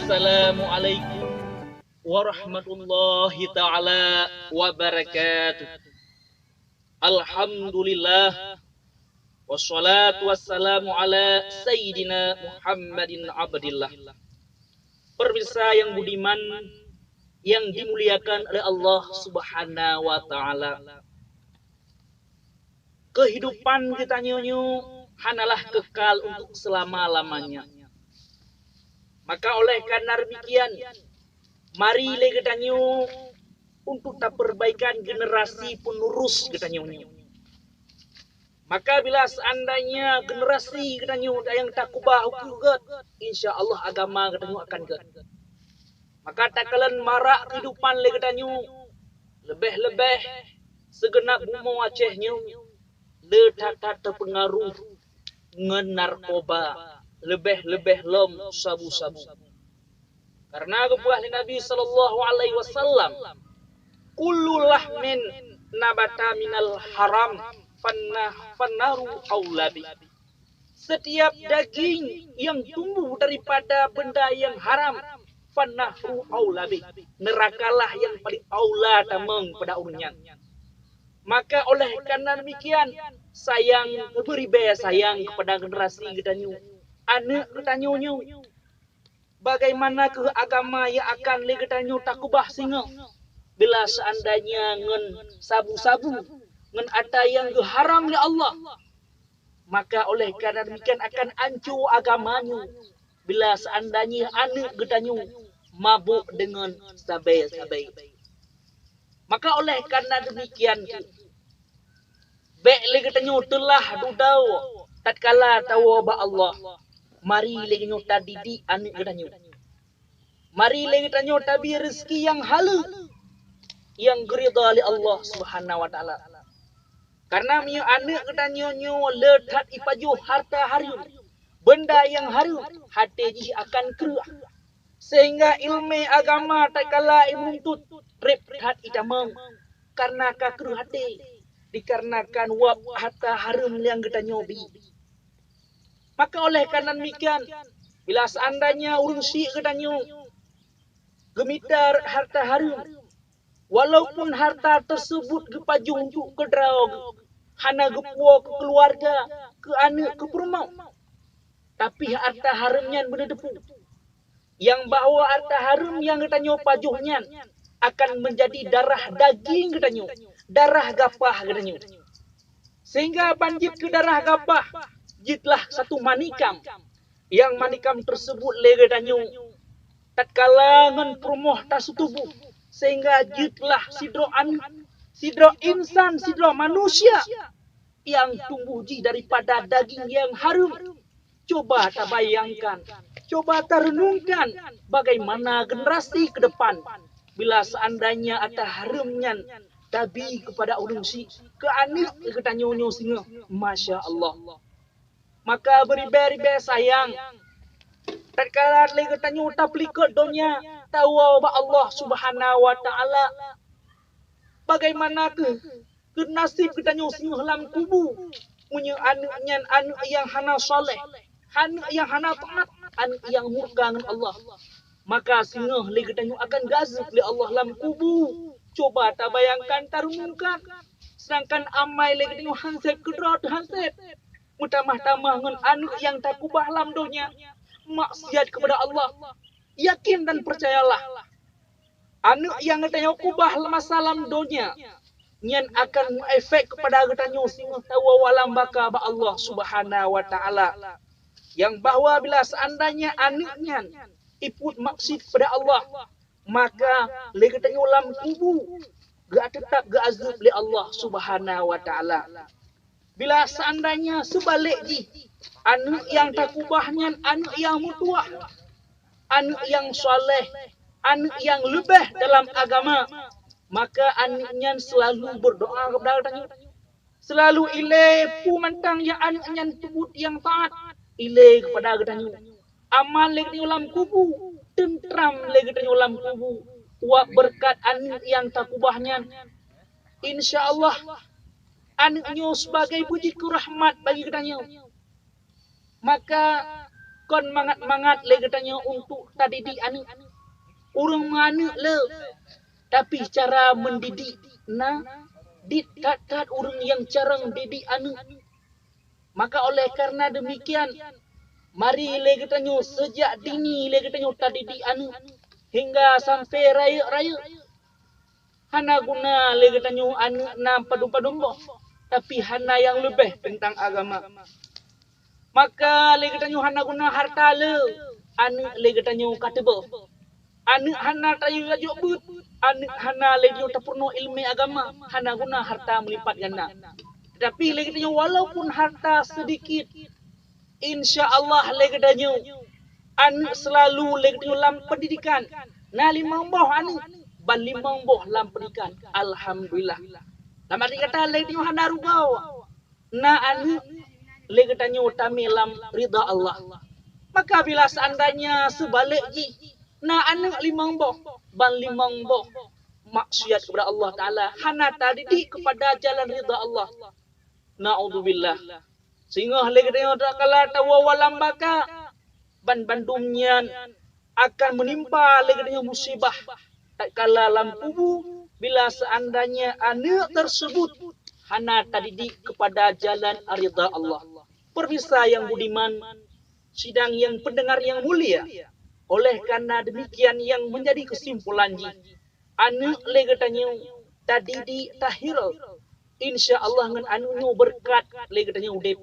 Assalamualaikum warahmatullahi ta'ala wabarakatuh. Alhamdulillah. Wassalatu wassalamu ala Sayyidina Muhammadin abdillah. Pemirsa yang budiman, yang dimuliakan oleh Allah subhanahu wa ta'ala. Kehidupan kita nyonya hanalah kekal untuk selama-lamanya. Maka oleh karena demikian, mari kita nyonya untuk tak perbaikan generasi penerus kita nyonya. Maka bila seandainya generasi kita nyonya yang tak kubah hukumat, insya Allah agama kita nyonya akan get. Maka tak kalian marak kehidupan kita nyonya, lebih-lebih segenap bumi Aceh nyonya, letak terpengaruh ngen narkoba, lebih-lebih lom sabu-sabu. Karena kebuah Nabi sallallahu alaihi wasallam, kullu lahmin nabata minal haram fannaru aulabi. Setiap daging yang tumbuh daripada benda yang haram, fannaru aulabi. Nerakalah yang paling aula tameng pada urunyan. Maka oleh karena demikian, sayang, beribadah sayang kepada generasi kita nyu. Anak kita nyu. Bagaimana ke agama yang akan kita nyu takubah singa. Bila seandainya ngen sabu-sabu, ngen ada yang haram oleh Allah. Maka oleh karena demikian akan hancur agamanya. Bila seandainya anak kita nyu mabuk dengan sabai-sabai. Maka oleh karena demikian, baik kita nyu telah dudau tatkala tahu ba Allah. Mari lagi nyu tadidi anak kita nyu. Mari lagi kita nyu tabi rezeki yang halal, yang ridha oleh Allah Subhanahu wa taala. Karena mi anak kita nyu letat ipaju harta harum, benda yang harum, hati ji akan keruh. Sehingga ilmu agama tatkala imuntut rephat itamang karena kakru hati dikarenakan wab harta harum yang kita nyobi. Maka oleh karena demikian, bila seandainya urung si kita nyu gemitar harta harum, walaupun harta tersebut gepaju untuk kedrau hana gepuo ke keluarga, ke anak, ke perumah, tapi harta harumnya berdepu. Yang bahawa harta harum yang kita nyu pajuhnya akan menjadi darah daging kita nyu, darah gapah kita nyu. Sehingga banjit ke darah gapah, jitlah satu manikam. Yang manikam tersebut lega kita nyu tatkala ngen promoh tasutubuh, sehingga jitlah sidro insan, sidro manusia yang tumbuh ji daripada daging yang harum. Coba tak bayangkan, coba terenungkan bagaimana generasi ke depan bila seandainya ada harumnya tabi kepada ulun si ke anak kita nyonyo singa, masya Allah. Maka beribadah sayang tatkala kita nyu taplikot dunia tahu ba Allah Subhanahu wa taala bagaimana ke nasib kita nyu singa dalam kubu punya anak yang hana soleh, anak yang hana taat, anak yang murka dengan Allah. Maka singa kita nyu akan gazib oleh Allah dalam kubu. Coba tak bayangkan tarunungkan. Sedangkan amai kita nyu hanset kedrot hanset. Mutamah-tamah dengan anak yang tak kubah dalam dunia, maksiat kepada Allah. Yakin dan percayalah, anak yang kita nyu kubah masa dalam dunia, yang akan efek kepada kita nyu singa tahu walam baka ba Allah Subhanahu wa taala. Yang bahawa bila seandainya anaknya iput maksud kepada Allah, maka kita nyu lam kubu gak tetap gak azab oleh Allah Subhanahu wa taala. Bila seandainya sebalik ji, anak yang takubahnya, anak yang mutuah, anak yang soleh, anak yang lebih dalam agama, maka anaknya selalu berdoa kepada Allah. Selalu ilai pu mentang yang anaknya tubut yang taat, ilai kepada Allah. Amal lagi dalam kubu, tentram lagi dalam kubu, wa berkat anak yang takubahnya, insya Allah anaknya sebagai puji rahmat bagi kita. Maka kon mangat-mangat le katanya untuk tadidik anak. Urang mana le. Tapi cara mendidik na tat urang yang carang didik anak. Maka oleh karena demikian, mari le katanya sejak dini le katanya tadidik anak hingga sampai raya-raya. Hana guna le katanya anak na padu-padumbo, tapi hana yang lebih tentang agama. Maka le katanya hana guna harta le, anak le katanya kateba. Anak hana tayu rajuk but, anak hana le katanya tapurno ilmu agama, hana guna harta melipat ganda. Tetapi le katanya walaupun harta sedikit, insya-Allah le katanya anak selalu le katanya dalam pendidikan. Na limang boh anak, ban limang boh dalam pendidikan. Alhamdulillah. Dalam arti kata le katanya hana rugau. Na anak le katanya utami dalam ridha Allah. Maka bila seandainya sebalik ji, na anak limang boh, ban limang boh maksiat kepada Allah Ta'ala, hana tadidik kepada jalan ridha Allah. Na'udzubillah. Sehingga le katanya tak kala tawawalam baka ban bandumnya akan menimpa le katanya musibah tak kala dalam kubur bila seandainya anak tersebut hana tadidik kepada jalan ridha Allah. Pemirsa yang budiman, sidang yang pendengar yang mulia, oleh karena demikian yang menjadi kesimpulan ji, anak le katanya tadidik tahir, insya-Allah ngan anunya berkat le katanya udip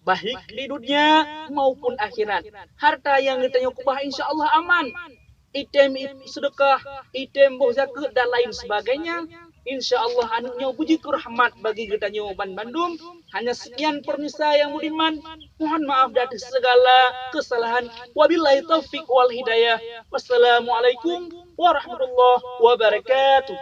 baik di dunia maupun akhirat. Harta yang katanya kubah insya-Allah aman. Item sedekah, item boh zakat dan lain sebagainya. InsyaAllah anunya puji rahmat bagi katanya Ban Bandung. Hanya sekian permisa yang budiman. Mohon maaf dari segala kesalahan. Wabillahi taufiq wal hidayah. Wassalamualaikum warahmatullahi wabarakatuh.